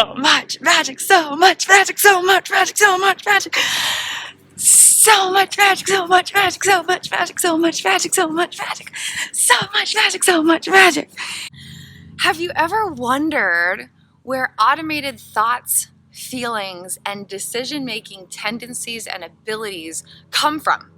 so much magic, so much magic, so much magic, so much magic. So much magic, so much magic, so much magic, so much magic, so much magic, so much magic, so much magic. Have you ever wondered where automated thoughts, feelings, and decision-making tendencies and abilities come from?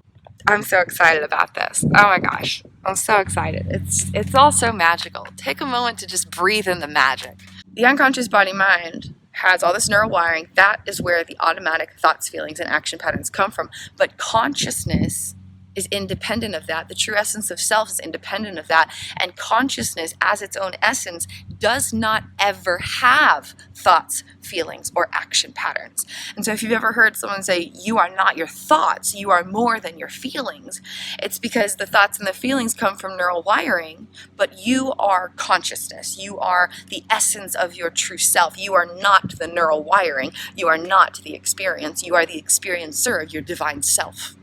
I'm so excited about this. Oh my gosh, I'm so excited. It's all so magical. Take a moment to just breathe in the magic. The unconscious body-mind has all this neural wiring. That is where the automatic thoughts, feelings, and action patterns come from. But consciousness is independent of that. The true essence of self is independent of that. And consciousness, as its own essence, does not ever have thoughts, feelings, or action patterns. And so if you've ever heard someone say, you are not your thoughts, you are more than your feelings, it's because the thoughts and the feelings come from neural wiring, but you are consciousness. You are the essence of your true self. You are not the neural wiring. You are not the experience. You are the experiencer of your divine self.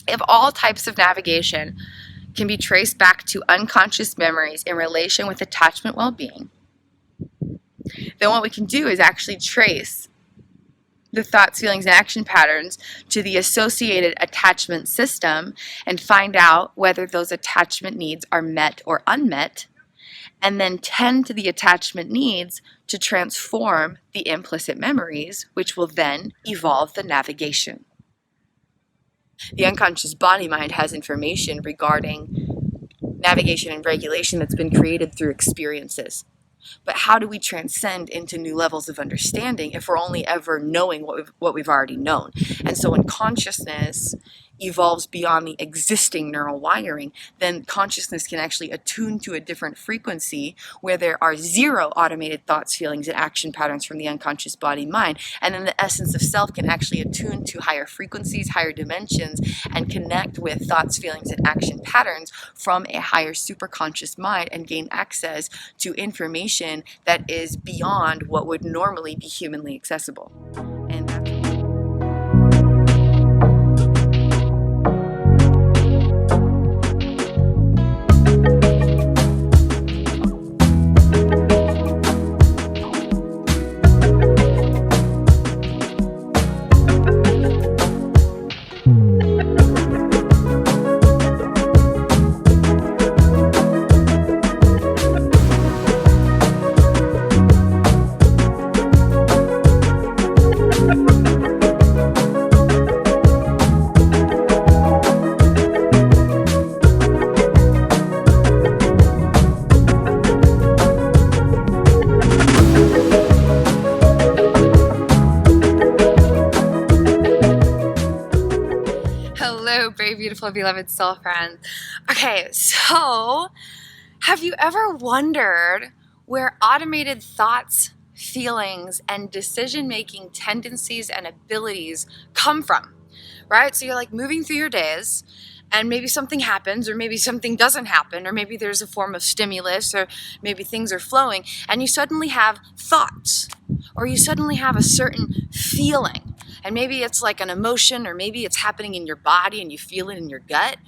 If all types of navigation can be traced back to unconscious memories in relation with attachment well-being, then what we can do is actually trace the thoughts, feelings, and action patterns to the associated attachment system and find out whether those attachment needs are met or unmet, and then tend to the attachment needs to transform the implicit memories, which will then evolve the navigation. The unconscious body-mind has information regarding navigation and regulation that's been created through experiences. But how do we transcend into new levels of understanding if we're only ever knowing what we've already known? And so when consciousness evolves beyond the existing neural wiring, then consciousness can actually attune to a different frequency where there are zero automated thoughts, feelings, and action patterns from the unconscious body-mind. And then the essence of self can actually attune to higher frequencies, higher dimensions, and connect with thoughts, feelings, and action patterns from a higher superconscious mind and gain access to information that is beyond what would normally be humanly accessible. And very beautiful, beloved soul friends. Okay, so have you ever wondered where automated thoughts, feelings, and decision-making tendencies and abilities come from, right? So you're like moving through your days, and maybe something happens, or maybe something doesn't happen, or maybe there's a form of stimulus, or maybe things are flowing, and you suddenly have thoughts, or you suddenly have a certain feeling. And maybe it's like an emotion, or maybe it's happening in your body and you feel it in your gut.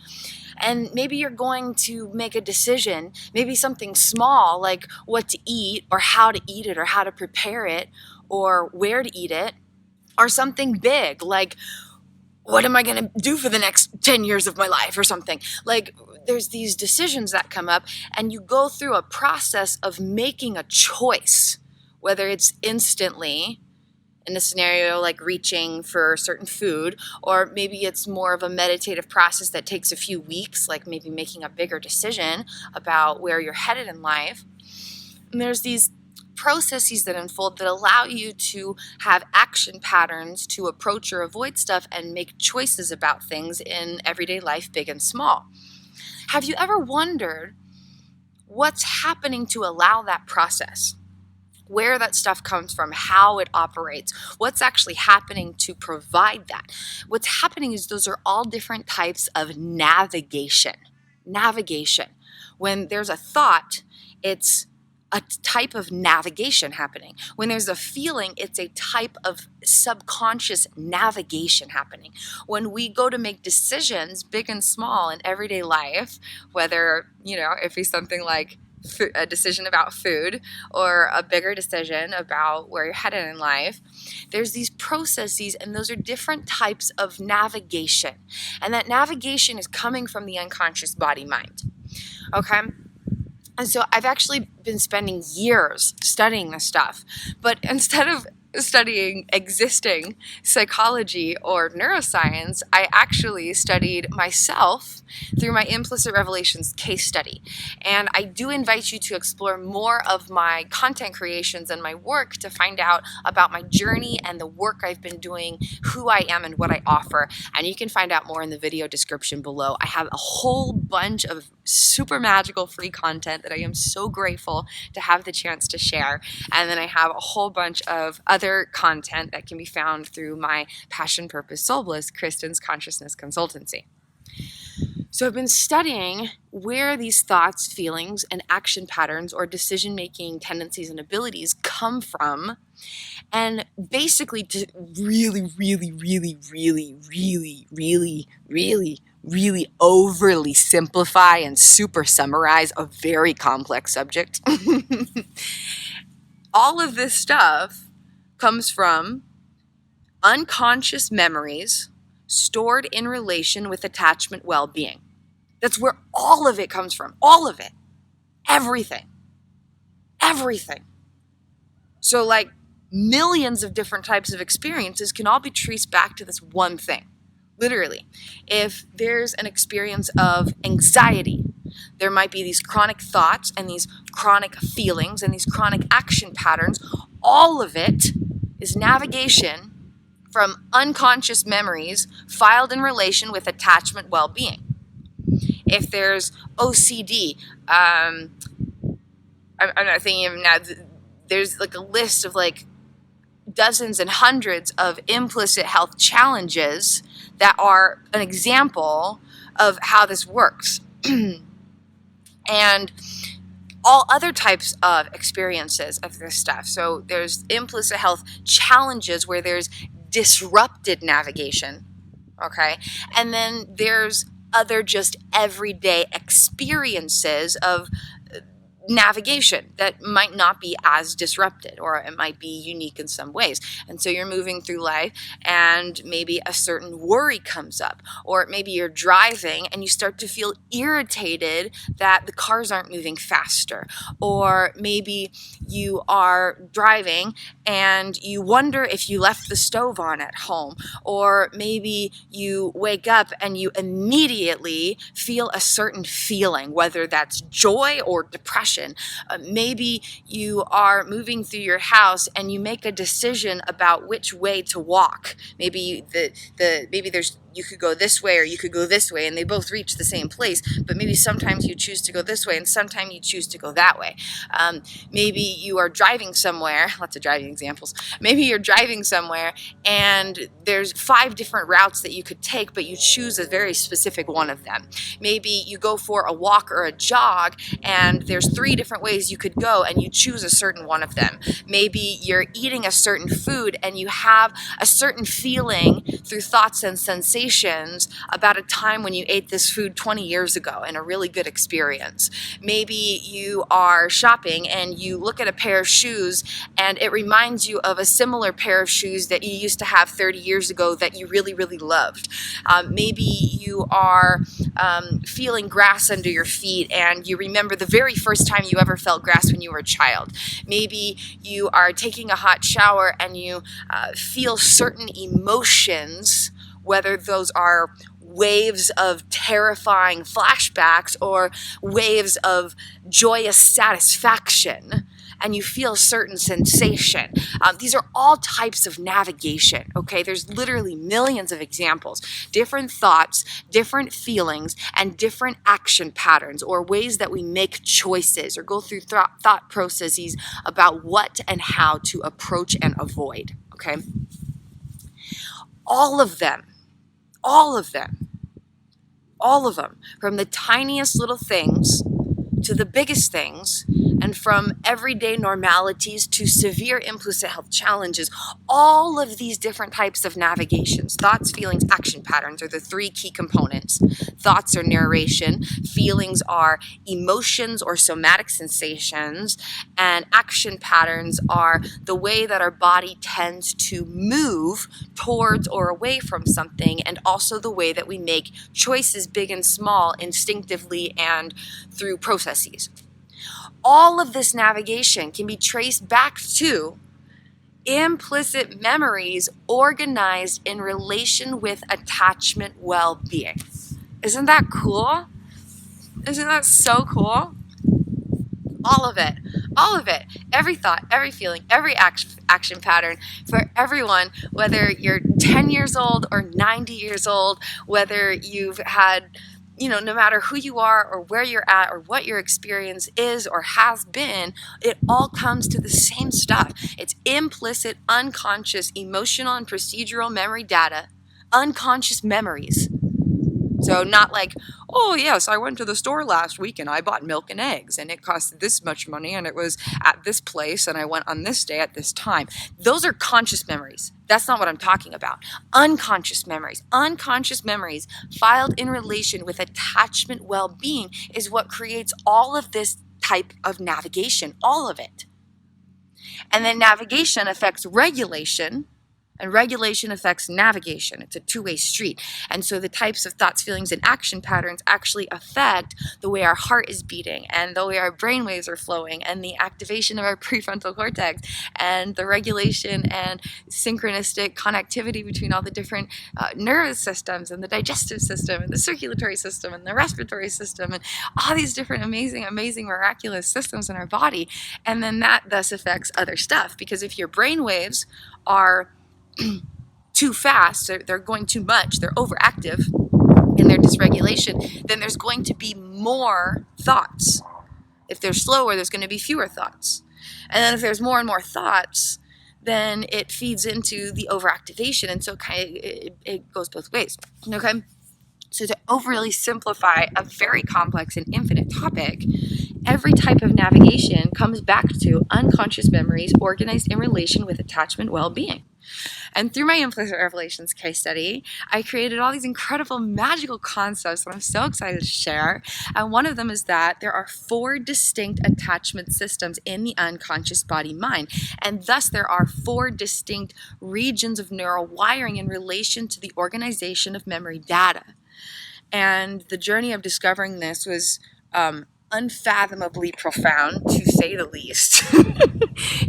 And maybe you're going to make a decision, maybe something small like what to eat or how to eat it or how to prepare it or where to eat it, or something big like what am I going to do for the next 10 years of my life or something. Like there's these decisions that come up and you go through a process of making a choice, whether it's instantly in a scenario like reaching for certain food, or maybe it's more of a meditative process that takes a few weeks, like maybe making a bigger decision about where you're headed in life. And there's these processes that unfold that allow you to have action patterns to approach or avoid stuff and make choices about things in everyday life, big and small. Have you ever wondered what's happening to allow that process? Where that stuff comes from, how it operates, what's actually happening to provide that. What's happening is those are all different types of navigation. Navigation. When there's a thought, it's a type of navigation happening. When there's a feeling, it's a type of subconscious navigation happening. When we go to make decisions, big and small, in everyday life, whether, if it's something like a decision about food or a bigger decision about where you're headed in life, there's these processes, and those are different types of navigation. And that navigation is coming from the unconscious body-mind. Okay? And so I've actually been spending years studying this stuff. But instead of studying existing psychology or neuroscience, I actually studied myself through my Implicit Revelations case study. And I do invite you to explore more of my content creations and my work to find out about my journey and the work I've been doing, who I am and what I offer. And you can find out more in the video description below. I have a whole bunch of super magical free content that I am so grateful to have the chance to share. And then I have a whole bunch of other content that can be found through my Passion, Purpose, Soul Bliss, KRISTIN'S Consciousness Consultancy. So I've been studying where these thoughts, feelings, and action patterns or decision-making tendencies and abilities come from, and basically to really overly simplify and super summarize a very complex subject. All of this stuff comes from unconscious memories stored in relation with attachment well-being. That's where all of it comes from. All of it. Everything. Everything. So like millions of different types of experiences can all be traced back to this one thing. Literally. If there's an experience of anxiety, there might be these chronic thoughts and these chronic feelings and these chronic action patterns. All of it is navigation from unconscious memories filed in relation with attachment well-being. If there's OCD, I'm not thinking of now, there's like a list of like dozens and hundreds of implicit health challenges that are an example of how this works. And all other types of experiences of this stuff. So there's implicit health challenges where there's disrupted navigation, okay? And then there's other just everyday experiences of navigation that might not be as disrupted, or it might be unique in some ways. And so you're moving through life and maybe a certain worry comes up, or maybe you're driving and you start to feel irritated that the cars aren't moving faster, or maybe you are driving and you wonder if you left the stove on at home, or maybe you wake up and you immediately feel a certain feeling, whether that's joy or depression. Maybe you are moving through your house and you make a decision about which way to walk. Maybe you could go this way or you could go this way, and they both reach the same place, but maybe sometimes you choose to go this way and sometimes you choose to go that way. Maybe you are driving somewhere, lots of driving examples. Maybe you're driving somewhere and there's 5 different routes that you could take, but you choose a very specific one of them. Maybe you go for a walk or a jog and there's 3 different ways you could go and you choose a certain one of them. Maybe you're eating a certain food and you have a certain feeling through thoughts and sensations about a time when you ate this food 20 years ago and a really good experience. Maybe you are shopping and you look at a pair of shoes and it reminds you of a similar pair of shoes that you used to have 30 years ago that you really, really loved. Maybe you are feeling grass under your feet and you remember the very first time you ever felt grass when you were a child. Maybe you are taking a hot shower and you feel certain emotions, whether those are waves of terrifying flashbacks or waves of joyous satisfaction, and you feel a certain sensation. These are all types of navigation, okay? There's literally millions of examples. Different thoughts, different feelings, and different action patterns, or ways that we make choices or go through thought processes about what and how to approach and avoid, okay? All of them, from the tiniest little things to the biggest things, and and from everyday normalities to severe implicit health challenges, all of these different types of navigations, thoughts, feelings, action patterns are the three key components. Thoughts are narration, feelings are emotions or somatic sensations, and action patterns are the way that our body tends to move towards or away from something, and also the way that we make choices, big and small, instinctively and through processes. All of this navigation can be traced back to implicit memories organized in relation with attachment well-being. Isn't that cool? Isn't that so cool? All of it, every thought, every feeling, every action pattern for everyone, whether you're 10 years old or 90 years old, whether you've had, no matter who you are or where you're at or what your experience is or has been, it all comes to the same stuff. It's implicit, unconscious, emotional, and procedural memory data, unconscious memories. So not like, oh yes, I went to the store last week and I bought milk and eggs and it cost this much money and it was at this place and I went on this day at this time. Those are conscious memories. That's not what I'm talking about. Unconscious memories. Unconscious memories filed in relation with attachment well-being is what creates all of this type of navigation, all of it. And then navigation affects regulation, and regulation affects navigation. It's a two-way street. And so the types of thoughts, feelings, and action patterns actually affect the way our heart is beating and the way our brain waves are flowing and the activation of our prefrontal cortex and the regulation and synchronistic connectivity between all the different nervous systems and the digestive system and the circulatory system and the respiratory system and all these different amazing, miraculous systems in our body. And then that thus affects other stuff, because if your brain waves are too fast, they're going too much, they're overactive in their dysregulation, then there's going to be more thoughts. If they're slower, there's going to be fewer thoughts. And then if there's more and more thoughts, then it feeds into the overactivation. And so it goes both ways. Okay? So to overly simplify a very complex and infinite topic, every type of navigation comes back to unconscious memories organized in relation with attachment well-being. And through my implicit revelations case study, I created all these incredible magical concepts that I'm so excited to share. And one of them is that there are 4 distinct attachment systems in the unconscious body mind. And thus there are 4 distinct regions of neural wiring in relation to the organization of memory data. And the journey of discovering this was unfathomably profound, to say the least.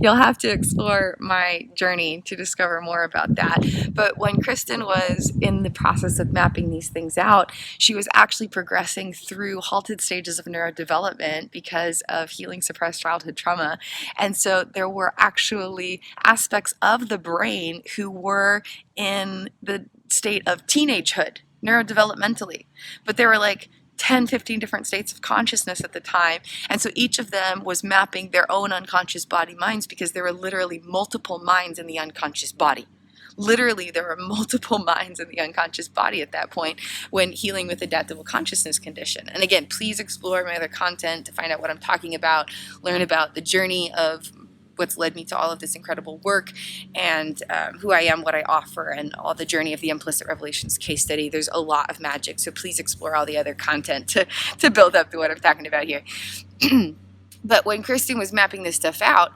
You'll have to explore my journey to discover more about that. But when Kristen was in the process of mapping these things out, she was actually progressing through halted stages of neurodevelopment because of healing suppressed childhood trauma. And so there were actually aspects of the brain who were in the state of teenagehood neurodevelopmentally, but there were like 10, 15 different states of consciousness at the time. And so each of them was mapping their own unconscious body minds, because there were literally multiple minds in the unconscious body. Literally, there were multiple minds in the unconscious body at that point when healing with adaptable consciousness condition. And again, please explore my other content to find out what I'm talking about, learn about the journey of what's led me to all of this incredible work, and who I am, what I offer, and all the journey of the implicit revelations case study. There's a lot of magic, so please explore all the other content to build up to what I'm talking about here. But when Kristen was mapping this stuff out,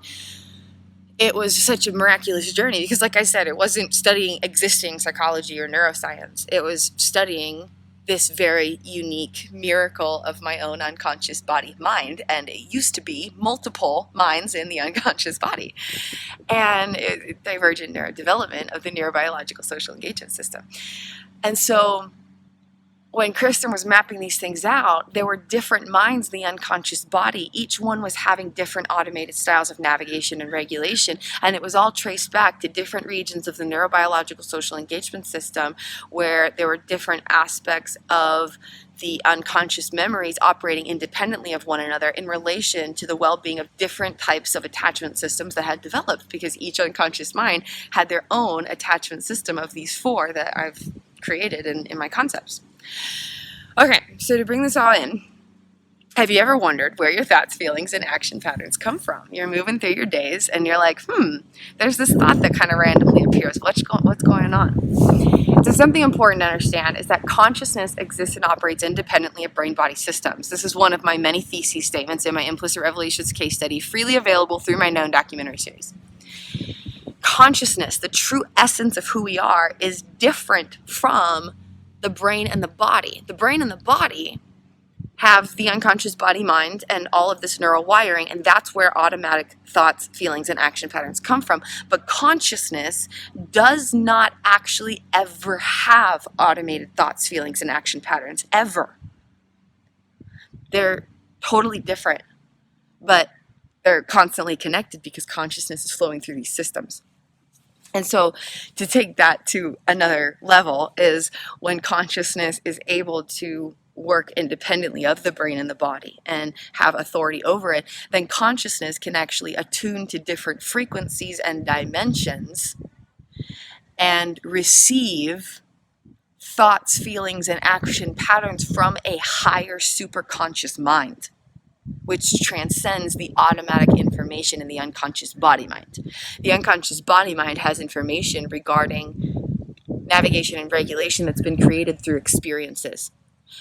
it was such a miraculous journey, because like I said, it wasn't studying existing psychology or neuroscience. It was studying this very unique miracle of my own unconscious body mind. And it used to be multiple minds in the unconscious body. And divergent neurodevelopment of the neurobiological social engagement system. And so when Kristen was mapping these things out, there were different minds in the unconscious body. Each one was having different automated styles of navigation and regulation, and it was all traced back to different regions of the neurobiological social engagement system, where there were different aspects of the unconscious memories operating independently of one another in relation to the well-being of different types of attachment systems that had developed, because each unconscious mind had their own attachment system of these 4 that I've created in my concepts. Okay, so to bring this all in, Have you ever wondered where your thoughts, feelings, and action patterns come from? You're moving through your days and you're like, there's this thought that kind of randomly appears. What's going on? So something important to understand is that consciousness exists and operates independently of brain-body systems. This is one of my many thesis statements in my Implicit Revelations case study, freely available through my known documentary series. Consciousness, the true essence of who we are, is different from the brain and the body. The brain and the body have the unconscious body-mind and all of this neural wiring, and that's where automatic thoughts, feelings, and action patterns come from. But consciousness does not actually ever have automated thoughts, feelings, and action patterns, ever. They're totally different, but they're constantly connected because consciousness is flowing through these systems. And so to take that to another level is when consciousness is able to work independently of the brain and the body and have authority over it, then consciousness can actually attune to different frequencies and dimensions and receive thoughts, feelings, and action patterns from a higher superconscious mind, which transcends the automatic information in the unconscious body mind. The unconscious body mind has information regarding navigation and regulation that's been created through experiences.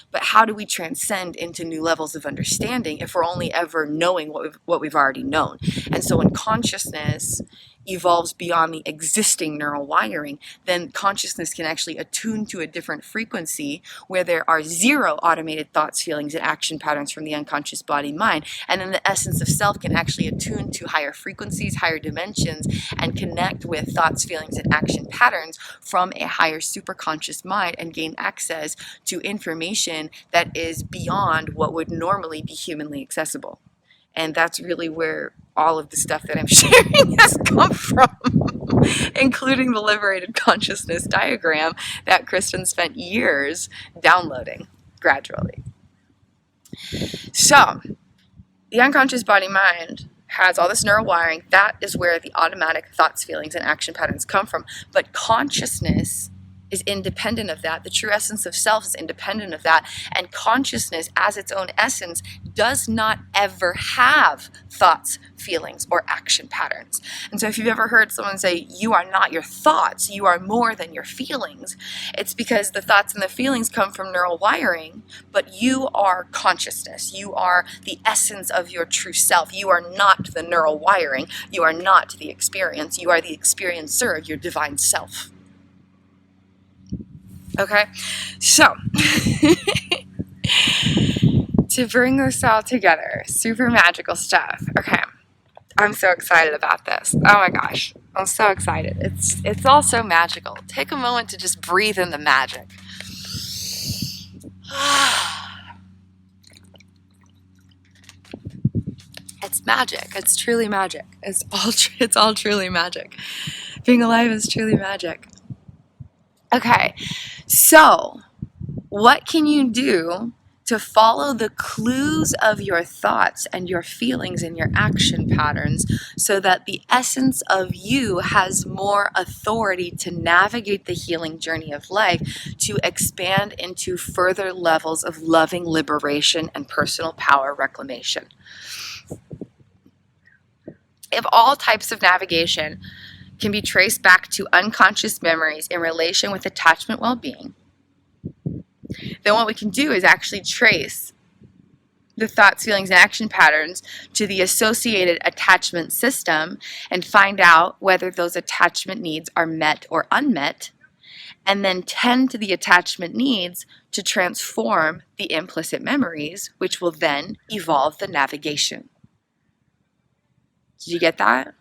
But how do we transcend into new levels of understanding if we're only ever knowing what we've already known? And so when consciousness evolves beyond the existing neural wiring, then consciousness can actually attune to a different frequency where there are zero automated thoughts, feelings, and action patterns from the unconscious body mind. And then the essence of self can actually attune to higher frequencies, higher dimensions, and connect with thoughts, feelings, and action patterns from a higher superconscious mind and gain access to information that is beyond what would normally be humanly accessible. And that's really where all of the stuff that I'm sharing has come from, including the liberated consciousness diagram that Kristen spent years downloading gradually. So, the unconscious body-mind has all this neural wiring. That is where the automatic thoughts, feelings, and action patterns come from. But consciousness is independent of that. The true essence of self is independent of that. And consciousness, as its own essence, does not ever have thoughts, feelings, or action patterns. And so if you've ever heard someone say, you are not your thoughts, you are more than your feelings, it's because the thoughts and the feelings come from neural wiring, but you are consciousness. You are the essence of your true self. You are not the neural wiring. You are not the experience. You are the experiencer of your divine self. Okay, so to bring this all together, super magical stuff. Okay, I'm so excited about this. Oh my gosh, I'm so excited. It's all so magical. Take a moment to just breathe in the magic. It's magic. It's truly magic. It's all truly magic. Being alive is truly magic. Okay, so what can you do to follow the clues of your thoughts and your feelings and your action patterns so that the essence of you has more authority to navigate the healing journey of life, to expand into further levels of loving liberation and personal power reclamation? If all types of navigation can be traced back to unconscious memories in relation with attachment well-being, then what we can do is actually trace the thoughts, feelings, and action patterns to the associated attachment system and find out whether those attachment needs are met or unmet, and then tend to the attachment needs to transform the implicit memories, which will then evolve the navigation. Did you get that?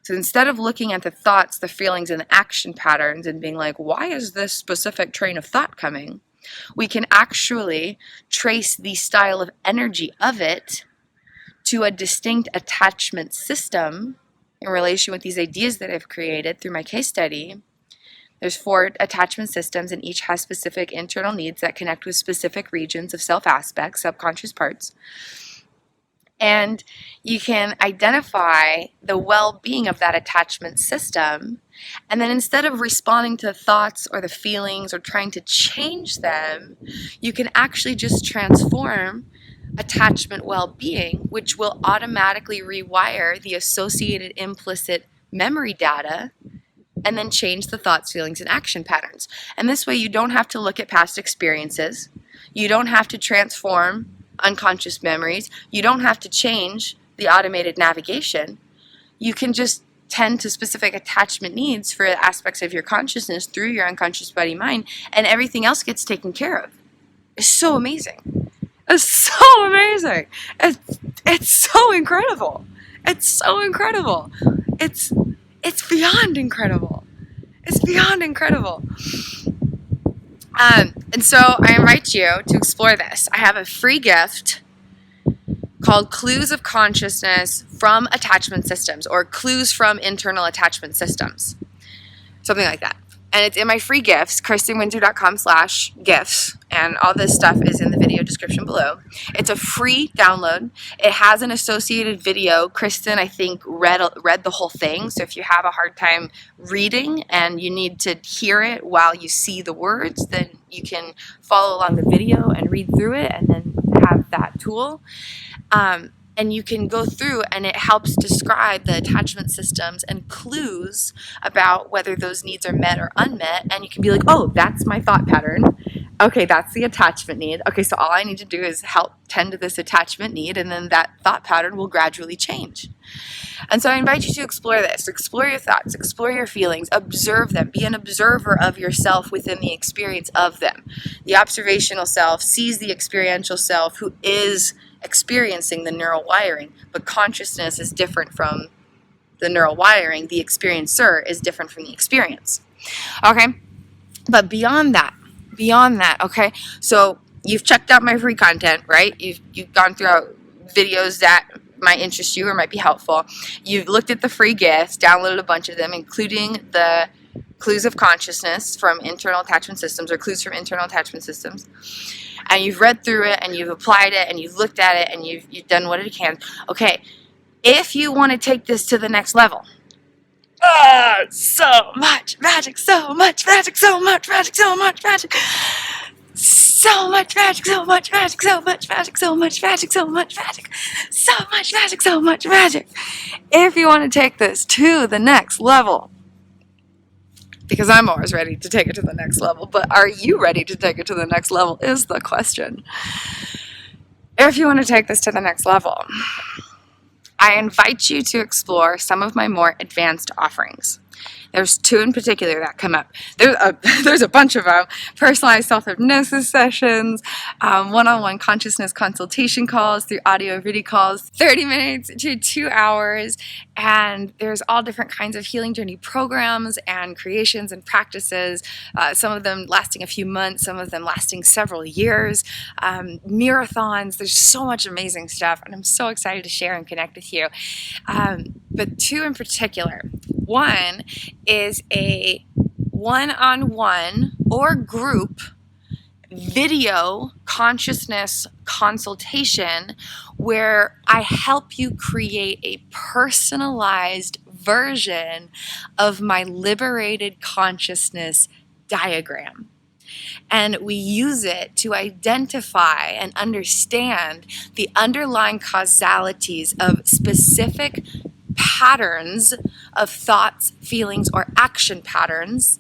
So instead of looking at the thoughts, the feelings, and the action patterns and being like, why is this specific train of thought coming? We can actually trace the style of energy of it to a distinct attachment system in relation with these ideas that I've created through my case study. There's 4 attachment systems, and each has specific internal needs that connect with specific regions of self aspects, subconscious parts. And you can identify the well-being of that attachment system, and then instead of responding to the thoughts or the feelings or trying to change them, you can actually just transform attachment well-being, which will automatically rewire the associated implicit memory data and then change the thoughts, feelings, and action patterns. And this way you don't have to look at past experiences. You don't have to transform unconscious memories. You don't have to change the automated navigation. You can just tend to specific attachment needs for aspects of your consciousness through your unconscious body mind, and everything else gets taken care of. It's so amazing. It's so amazing. It's so incredible. It's so incredible. It's beyond incredible. It's beyond incredible. And so I invite you to explore this. I have a free gift called Clues of Consciousness from Attachment Systems, or Clues from Internal Attachment Systems. Something like that. And it's in my free gifts, KRISTIN'S.com/gifts, and all this stuff is in the video description below. It's a free download. It has an associated video. Kristen, I think, read the whole thing, so if you have a hard time reading and you need to hear it while you see the words, then you can follow along the video and read through it and then have that tool. And you can go through and it helps describe the attachment systems and clues about whether those needs are met or unmet. And you can be like, oh, that's my thought pattern. Okay, that's the attachment need. Okay, so all I need to do is help tend to this attachment need, and then that thought pattern will gradually change. And so I invite you to explore this. Explore your thoughts, explore your feelings, observe them, be an observer of yourself within the experience of them. The observational self sees the experiential self who is experiencing the neural wiring, but consciousness is different from the neural wiring. The experiencer is different from the experience. Okay? But beyond that, okay? So you've checked out my free content, right? You've gone through videos that might interest you or might be helpful. You've looked at the free gifts, downloaded a bunch of them, including the Clues of Consciousness from Internal Attachment Systems, or Clues from Internal Attachment Systems. And you've read through it, and you've applied it, and you've looked at it, and you've done what it can. Okay, if you want to take this to the next level, so much magic, so much magic, so much magic, so much magic, so much magic, so much magic, so much magic, so much magic, so much magic, so much magic, so much magic. If you want to take this to the next level, because I'm always ready to take it to the next level, but are you ready to take it to the next level is the question. If you want to take this to the next level, I invite you to explore some of my more advanced offerings. There's two in particular that come up. There's a bunch of them. Personalized self-hypnosis sessions, one-on-one consciousness consultation calls through audio video calls, 30 minutes to 2 hours, and there's all different kinds of healing journey programs and creations and practices, some of them lasting a few months, some of them lasting several years, marathons. There's so much amazing stuff, and I'm so excited to share and connect with you. But two in particular. One is a one-on-one or group video consciousness consultation where I help you create a personalized version of my liberated consciousness diagram. And we use it to identify and understand the underlying causalities of specific patterns of thoughts, feelings, or action patterns,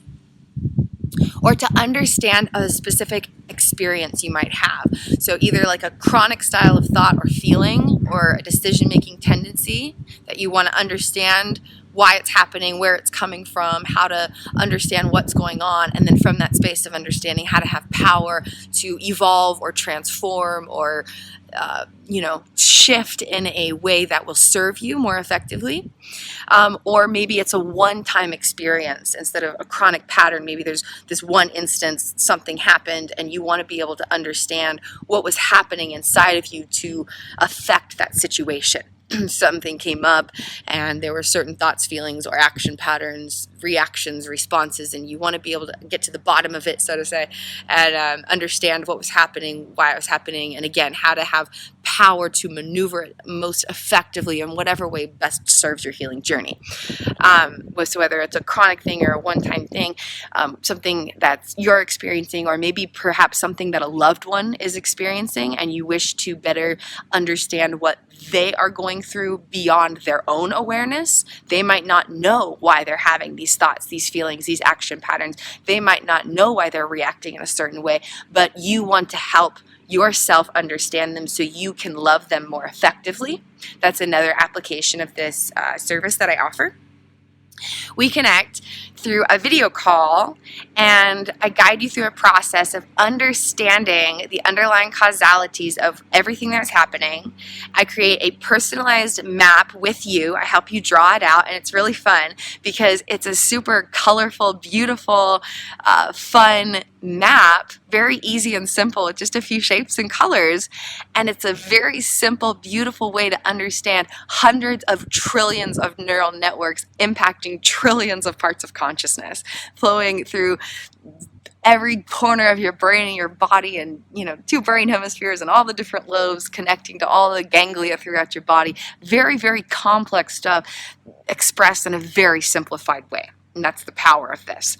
or to understand a specific experience you might have. So either like a chronic style of thought or feeling, or a decision-making tendency that you want to understand why it's happening, where it's coming from, how to understand what's going on, and then from that space of understanding how to have power to evolve or transform or shift in a way that will serve you more effectively. Or maybe it's a one-time experience instead of a chronic pattern. Maybe there's this one instance, something happened, and you want to be able to understand what was happening inside of you to affect that situation. Something came up and there were certain thoughts, feelings, or action patterns, reactions, responses, and you want to be able to get to the bottom of it, so to say, and understand what was happening, why it was happening, and again, how to have power to maneuver it most effectively in whatever way best serves your healing journey. So whether it's a chronic thing or a one-time thing, something that you're experiencing, or maybe perhaps something that a loved one is experiencing, and you wish to better understand what they are going through beyond their own awareness. They might not know why they're having these thoughts, these feelings, these action patterns. They might not know why they're reacting in a certain way, but you want to help yourself understand them so you can love them more effectively. That's another application of this service that I offer. We connect through a video call, and I guide you through a process of understanding the underlying causalities of everything that's happening. I create a personalized map with you. I help you draw it out, and it's really fun because it's a super colorful, beautiful, fun map, very easy and simple with just a few shapes and colors. And it's a very simple, beautiful way to understand hundreds of trillions of neural networks impacting trillions of parts of consciousness, flowing through every corner of your brain and your body, and 2 brain hemispheres and all the different lobes connecting to all the ganglia throughout your body. Very, very complex stuff expressed in a very simplified way. And that's the power of this.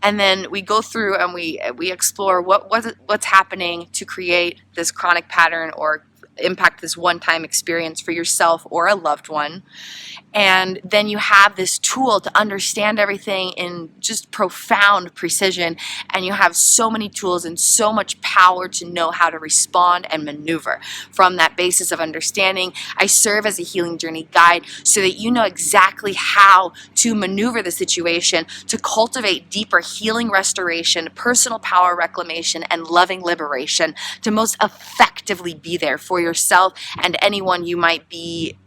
And then we go through and we explore what's happening to create this chronic pattern or impact this one-time experience for yourself or a loved one. And then you have this tool to understand everything in just profound precision, and you have so many tools and so much power to know how to respond and maneuver. From that basis of understanding, I serve as a healing journey guide so that you know exactly how to maneuver the situation to cultivate deeper healing, restoration, personal power reclamation, and loving liberation to most effectively be there for yourself and anyone you might be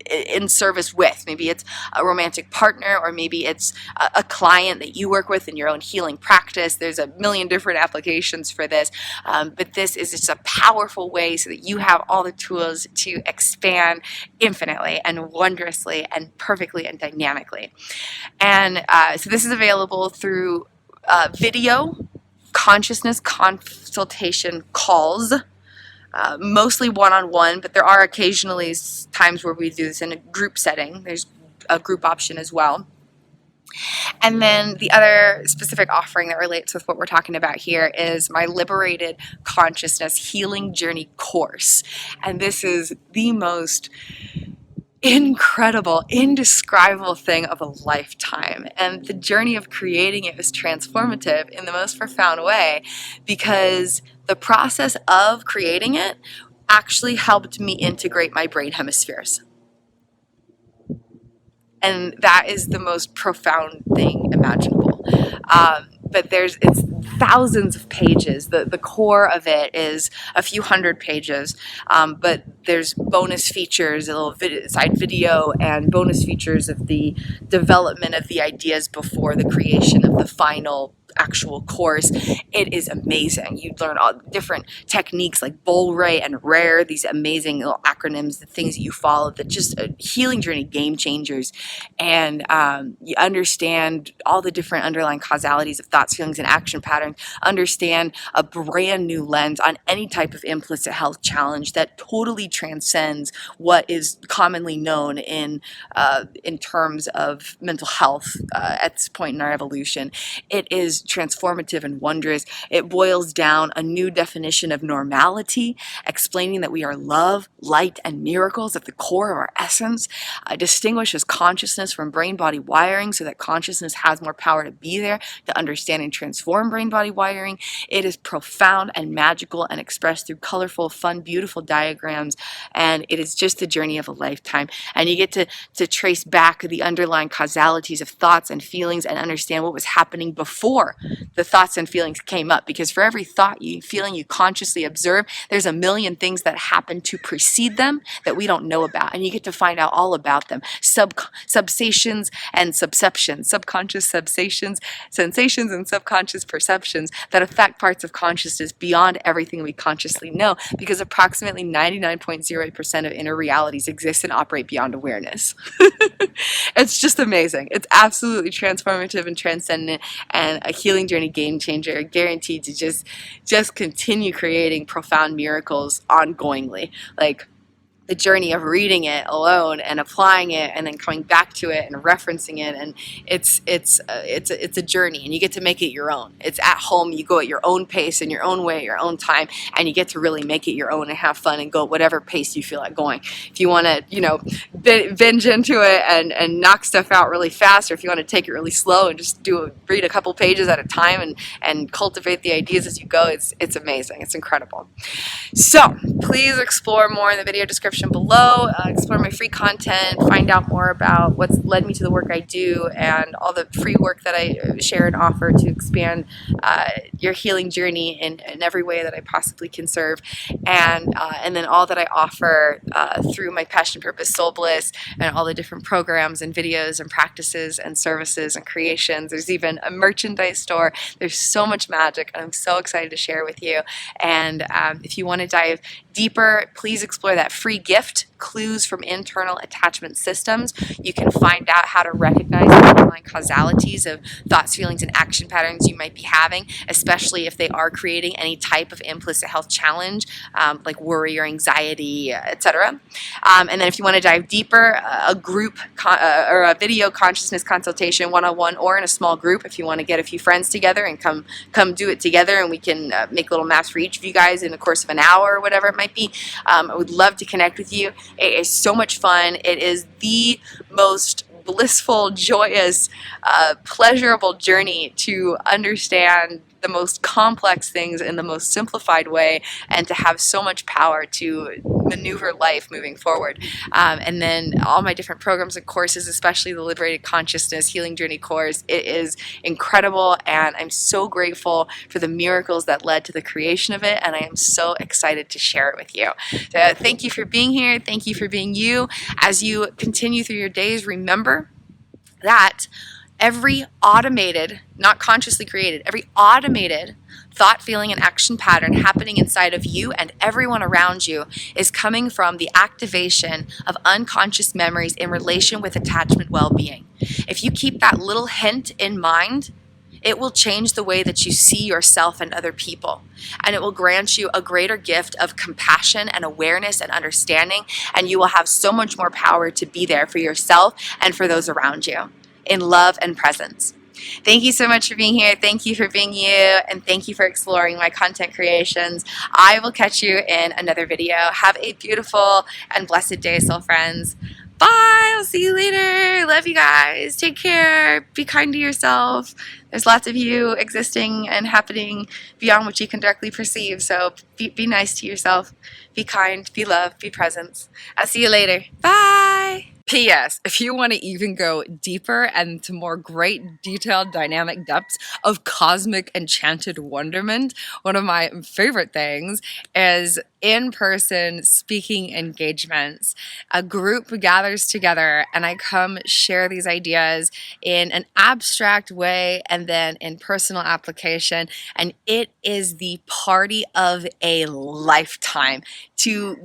in service with. Maybe it's a romantic partner, or maybe it's a client that you work with in your own healing practice. There's a million different applications for this, but this is just a powerful way so that you have all the tools to expand infinitely and wondrously and perfectly and dynamically. And so this is available through video consciousness consultation calls. Mostly one-on-one, but there are occasionally times where we do this in a group setting. There's a group option as well. And then the other specific offering that relates with what we're talking about here is my Liberated Consciousness Healing Journey course. And this is the most incredible, indescribable thing of a lifetime. And the journey of creating it was transformative in the most profound way, because the process of creating it actually helped me integrate my brain hemispheres. And that is the most profound thing imaginable. But it's thousands of pages. The core of it is a few hundred pages, but there's bonus features, a little side video, and bonus features of the development of the ideas before the creation of the final actual course. It is amazing. You learn all different techniques like Bull-Ray and RARE, these amazing little acronyms, the things that you follow, that just a healing journey game changers. And you understand all the different underlying causalities of thoughts, feelings, and action patterns, understand a brand new lens on any type of implicit health challenge that totally transcends what is commonly known in terms of mental health at this point in our evolution. It is transformative and wondrous. It boils down a new definition of normality, explaining that we are love, light, and miracles at the core of our essence. Distinguishes consciousness from brain-body wiring so that consciousness has more power to be there, to understand and transform brain-body wiring. It is profound and magical and expressed through colorful, fun, beautiful diagrams, and it is just the journey of a lifetime. And you get to trace back the underlying causalities of thoughts and feelings and understand what was happening before the thoughts and feelings came up, because for every thought, feeling you consciously observe, there's a million things that happen to precede them that we don't know about, and you get to find out all about them. Subsations and subceptions, subconscious subsations, sensations, and subconscious perceptions that affect parts of consciousness beyond everything we consciously know, because approximately 99.08% of inner realities exist and operate beyond awareness. It's just amazing. It's absolutely transformative and transcendent, and a healing journey game changer, guaranteed to just continue creating profound miracles ongoingly. Like, the journey of reading it alone and applying it and then coming back to it and referencing it, and it's a journey, and you get to make it your own. It's at home, you go at your own pace, in your own way, your own time, and you get to really make it your own and have fun and go at whatever pace you feel like going. If you want to, binge into it and knock stuff out really fast, or if you want to take it really slow and just read a couple pages at a time and cultivate the ideas as you go, it's amazing. It's incredible. So please explore more in the video description below, explore my free content, find out more about what's led me to the work I do and all the free work that I share and offer to expand your healing journey in every way that I possibly can serve, and then all that I offer through my Passion, Purpose, Soul Bliss, and all the different programs and videos and practices and services and creations. There's even a merchandise store. There's so much magic, and I'm so excited to share with you. And if you want to dive deeper, please explore that free gift, Clues from Internal Attachment Systems. You can find out how to recognize the underlying causalities of thoughts, feelings, and action patterns you might be having, especially if they are creating any type of implicit health challenge, like worry or anxiety, etc. And then if you want to dive deeper, a group or a video consciousness consultation, one-on-one, or in a small group, if you want to get a few friends together and come do it together, and we can make little maps for each of you guys in the course of an hour or whatever it might be. I would love to connect with you. It is so much fun. It is the most blissful, joyous, pleasurable journey to understand the most complex things in the most simplified way, and to have so much power to maneuver life moving forward. And then all my different programs and courses, especially the Liberated Consciousness Healing Journey course, it is incredible, and I'm so grateful for the miracles that led to the creation of it, and I am so excited to share it with you. So thank you for being here. Thank you for being you. As you continue through your days, remember that every automated, not consciously created, every automated thought, feeling, and action pattern happening inside of you and everyone around you is coming from the activation of unconscious memories in relation with attachment well-being. If you keep that little hint in mind, it will change the way that you see yourself and other people. And it will grant you a greater gift of compassion and awareness and understanding, and you will have so much more power to be there for yourself and for those around you in love and presence. Thank you so much for being here. Thank you for being you, and thank you for exploring my content creations. I will catch you in another video. Have a beautiful and blessed day, soul friends. Bye. I'll see you later. Love you guys. Take care. Be kind to yourself. There's lots of you existing and happening beyond what you can directly perceive. So be nice to yourself. Be kind. Be love. Be presence. I'll see you later. Bye. P.S. If you want to even go deeper and to more great, detailed, dynamic depths of cosmic enchanted wonderment, one of my favorite things is in-person speaking engagements. A group gathers together and I come share these ideas in an abstract way and then in personal application, and it is the party of a lifetime to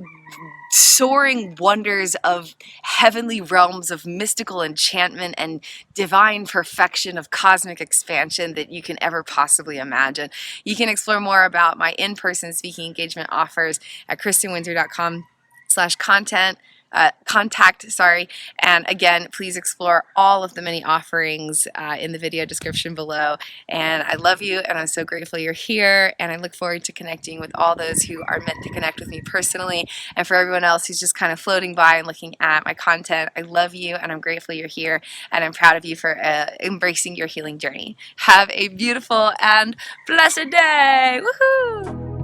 soaring wonders of heavenly realms of mystical enchantment and divine perfection of cosmic expansion that you can ever possibly imagine. You can explore more about my in-person speaking engagement offers at KRISTIN'S.com/contact. And again, please explore all of the many offerings in the video description below. And I love you, and I'm so grateful you're here, and I look forward to connecting with all those who are meant to connect with me personally. And for everyone else who's just kind of floating by and looking at my content, I love you, and I'm grateful you're here, and I'm proud of you for embracing your healing journey. Have a beautiful and blessed day. Woohoo!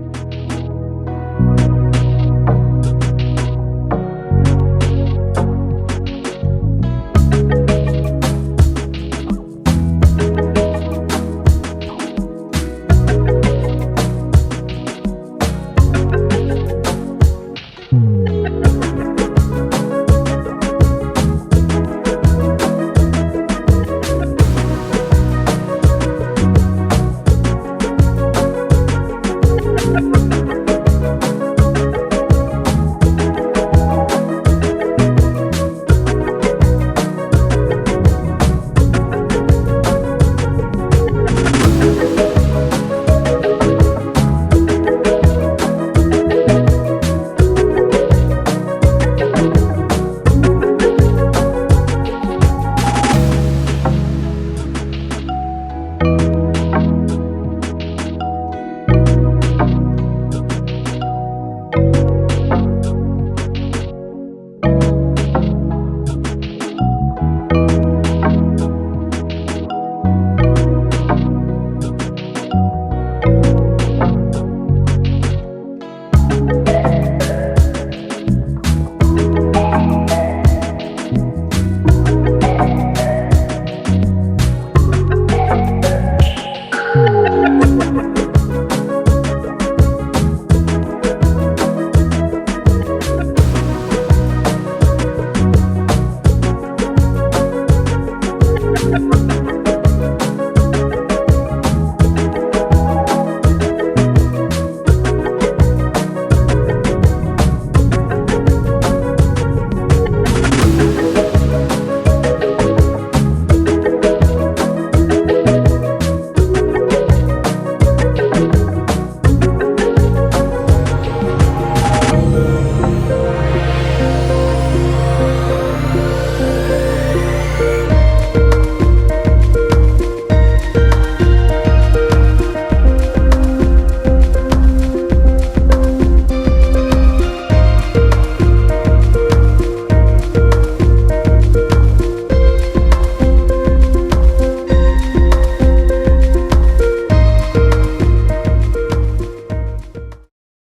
you.